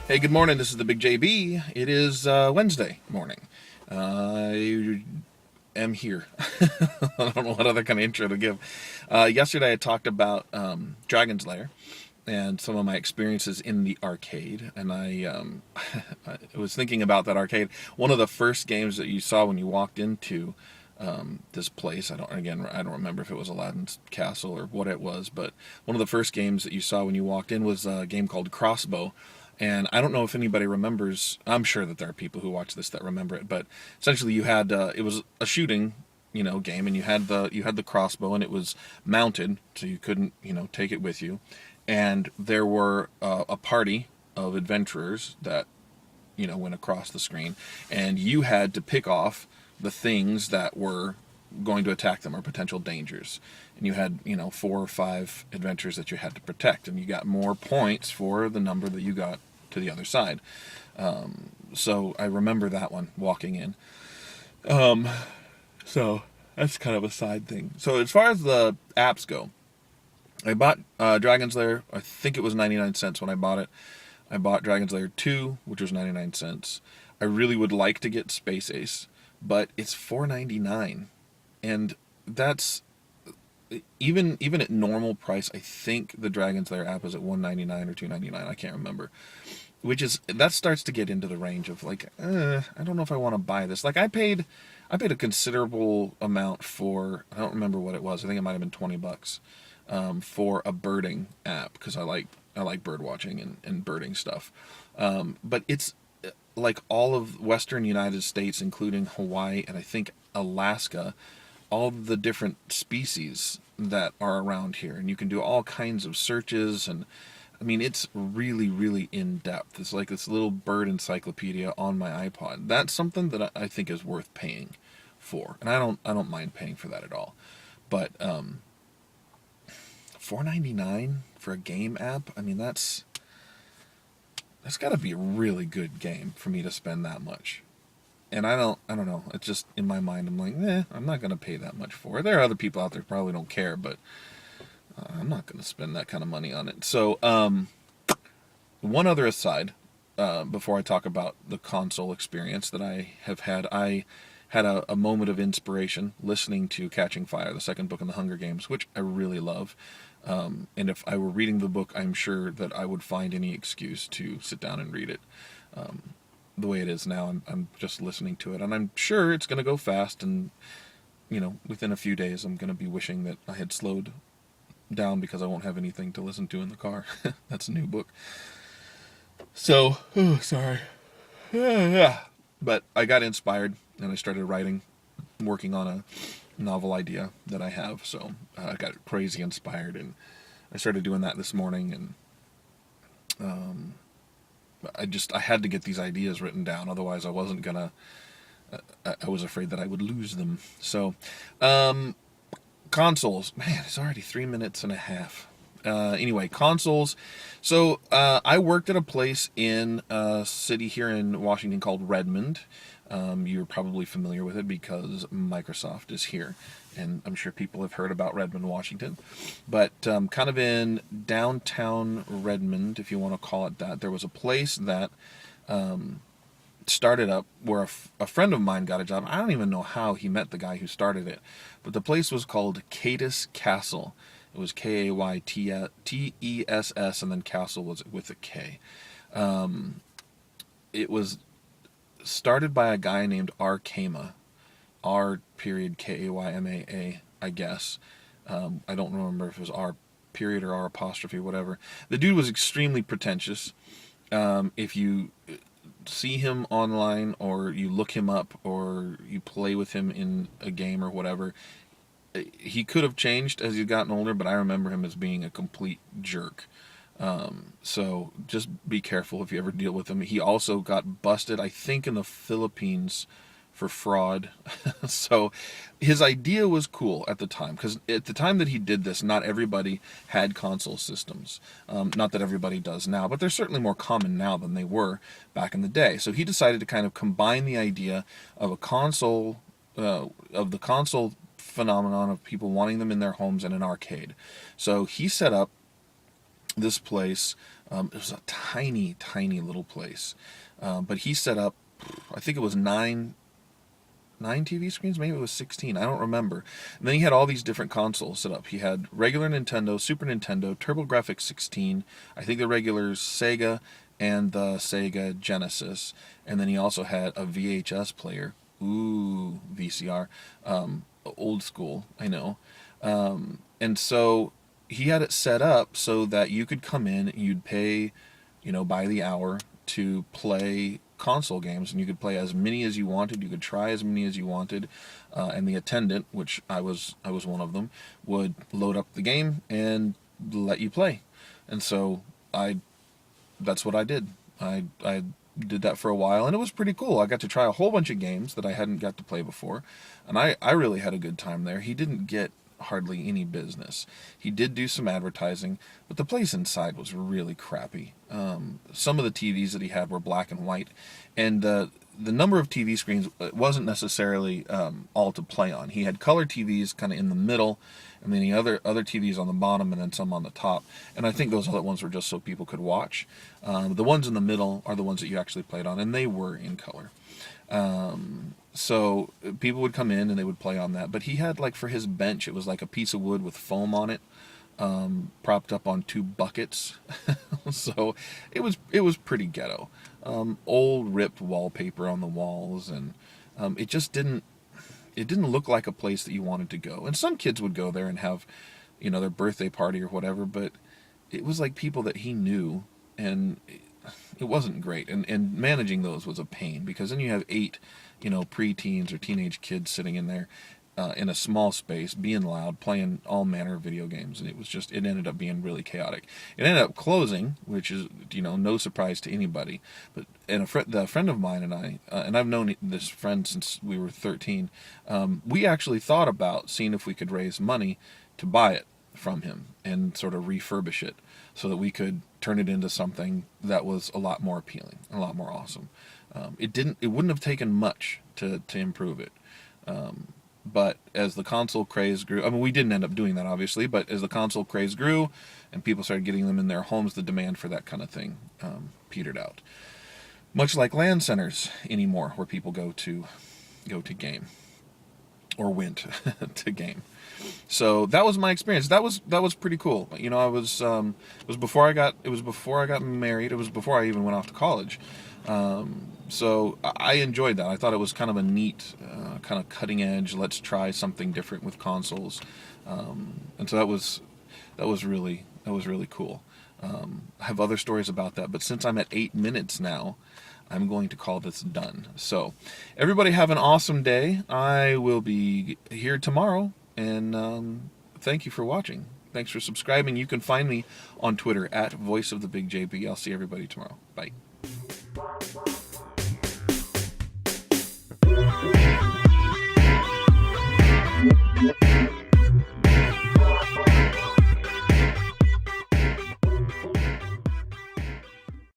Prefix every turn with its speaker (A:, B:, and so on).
A: Hey, good morning. This is the Big JB. It is Wednesday morning. I am here. I don't know what other kind of intro to give. Yesterday I talked about Dragon's Lair and some of my experiences in the arcade, and I was thinking about that arcade. One of the first games that you saw when you walked into this place. I don't remember if it was Aladdin's Castle or what it was, but one of the first games that you saw when you walked in was a game called Crossbow. And I don't know if anybody remembers. I'm sure that there are people who watch this that remember it. But essentially, you had it was a shooting, game, and you had the crossbow, and it was mounted, so you couldn't, take it with you. And there were a party of adventurers that went across the screen, and you had to pick off the things that were going to attack them or potential dangers. And you had, 4 or 5 adventures that you had to protect, and you got more points for the number that you got to the other side. So I remember that one walking in. So that's kind of a side thing. So as far as the apps go, I bought Dragon's Lair. I think it was 99 cents when I bought it. I bought Dragon's Lair 2, which was 99 cents. I really would like to get Space Ace, but it's $4.99, and that's even at normal price. I think the Dragon's Lair app is at $1.99 or $2.99. I can't remember. That starts to get into the range of like, I don't know if I want to buy this. Like I paid a considerable amount for, I don't remember what it was. I think it might have been $20 for a birding app because I like bird watching and birding stuff. But it's like all of Western United States, including Hawaii and I think Alaska, all the different species that are around here, and you can do all kinds of searches. And I mean, it's really, really in depth. It's like this little bird encyclopedia on my iPod. That's something that I think is worth paying for, and I don't mind paying for that at all. But $4.99 for a game app. I mean, that's got to be a really good game for me to spend that much. And I don't know. It's just in my mind. I'm like, I'm not gonna pay that much for it. There are other people out there who probably don't care, but I'm not gonna spend that kind of money on it. So, one other aside, before I talk about the console experience that I have had, I had a moment of inspiration listening to Catching Fire, the second book in the Hunger Games, which I really love. And if I were reading the book, I'm sure that I would find any excuse to sit down and read it. The way it is now, I'm just listening to it, and I'm sure it's going to go fast, and within a few days I'm going to be wishing that I had slowed down because I won't have anything to listen to in the car. That's a new book. So, sorry. Yeah. But I got inspired and I started writing, working on a novel idea that I have. So I got crazy inspired, and I started doing that this morning. And I had to get these ideas written down, otherwise I wasn't gonna. I was afraid that I would lose them. So, consoles. Man, it's already 3 minutes and a half. Anyway, consoles. So I worked at a place in a city here in Washington called Redmond. You're probably familiar with it because Microsoft is here, and I'm sure people have heard about Redmond, Washington. But kind of in downtown Redmond, if you want to call it that, there was a place that started up where a friend of mine got a job. I don't even know how he met the guy who started it, but the place was called Kaytess Kastle. It was Kaytess, and then Castle was with a K. It was started by a guy named R. Kama, R. period Kaymaa, I guess. I don't remember if it was R. period or R. apostrophe, whatever. The dude was extremely pretentious. If you see him online or you look him up or you play with him in a game or whatever, he could have changed as he's gotten older, but I remember him as being a complete jerk. So just be careful if you ever deal with him. He also got busted, I think, in the Philippines for fraud. So his idea was cool at the time, because at the time that he did this, not everybody had console systems. Not that everybody does now, but they're certainly more common now than they were back in the day. So he decided to kind of combine the idea of a console, of the console phenomenon of people wanting them in their homes and an arcade. So he set up this place, it was a tiny, tiny little place, but he set up, I think it was nine TV screens, maybe it was 16, I don't remember. And then he had all these different consoles set up. He had regular Nintendo, Super Nintendo, TurboGrafx 16, I think the regular Sega, and the Sega Genesis. And then he also had a VHS player. Ooh, VCR. Old school, I know. And so he had it set up so that you could come in, you'd pay, by the hour to play console games, and you could play as many as you wanted, you could try as many as you wanted, and the attendant, which I was one of them, would load up the game and let you play. And so that's what I did. I did that for a while, and it was pretty cool. I got to try a whole bunch of games that I hadn't got to play before, and I really had a good time there. He didn't get hardly any business. He did do some advertising, but the place inside was really crappy. Some of the TVs that he had were black and white, and the number of TV screens wasn't necessarily all to play on. He had color TVs kind of in the middle, and then the other TVs on the bottom, and then some on the top. And I think those other ones were just so people could watch. The ones in the middle are the ones that you actually played on, and they were in color. So people would come in and they would play on that. But he had, like, for his bench, it was like a piece of wood with foam on it, propped up on 2 buckets. So it was pretty ghetto. Old ripped wallpaper on the walls, and it just didn't look like a place that you wanted to go. And some kids would go there and have, their birthday party or whatever, but it was like people that he knew, and it wasn't great. And managing those was a pain, because then you have 8, preteens or teenage kids sitting in there in a small space, being loud, playing all manner of video games, and it ended up being really chaotic. It ended up closing, which is, no surprise to anybody. But the friend of mine and I, and I've known this friend since we were 13, we actually thought about seeing if we could raise money to buy it from him and sort of refurbish it so that we could turn it into something that was a lot more appealing, a lot more awesome. It wouldn't have taken much to improve it. But as the console craze grew, I mean, we didn't end up doing that, obviously, but as the console craze grew and people started getting them in their homes, the demand for that kind of thing petered out. Much like LAN centers anymore, where people go to game, or went to game. So that was my experience. That was pretty cool. It was before I got married. It was before I even went off to college. So I enjoyed that. I thought it was kind of a neat, kind of cutting edge, let's try something different with consoles. And so that was really cool. I have other stories about that, but since I'm at 8 minutes now, I'm going to call this done. So everybody have an awesome day. I will be here tomorrow, and thank you for watching. Thanks for subscribing. You can find me on Twitter at VoiceOfTheBigJB. I'll see everybody tomorrow. Bye.